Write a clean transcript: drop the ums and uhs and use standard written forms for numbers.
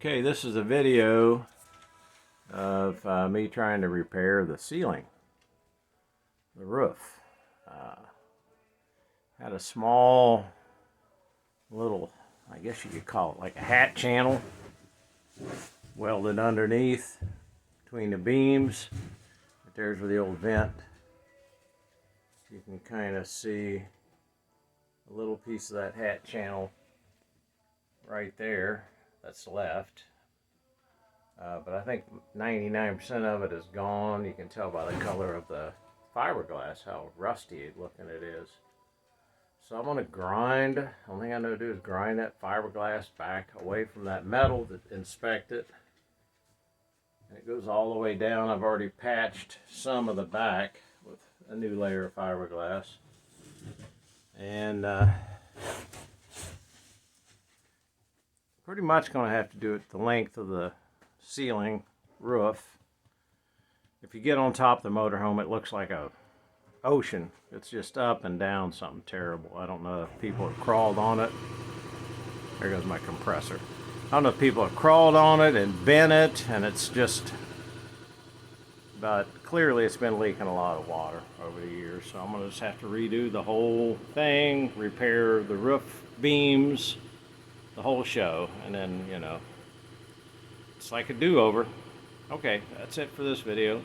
Okay, this is a video of me trying to repair the ceiling, the roof. Had a small little, I guess you could call it like a hat channel welded underneath between the beams. But there's where the old vent. You can kind of see a little piece of that hat channel right there that's left. But I think 99% of it is gone. You can tell by the color of the fiberglass how rusty looking it is. So I'm going to grind. The only thing I know to do is grind that fiberglass back away from that metal to inspect it. And it goes all the way down. I've already patched some of the back with a new layer of fiberglass. And pretty much going to have to do it the length of the ceiling roof. If you get on top of the motorhome, it looks like a ocean. It's just up and down something terrible. I don't know if people have crawled on it. There goes my compressor. I don't know if people have crawled on it and bent it, and it's just, but clearly it's been leaking a lot of water over the years. So I'm going to just have to redo the whole thing, repair the roof beams, the whole show, and then, you know, it's like a do-over. Okay, that's it for this video.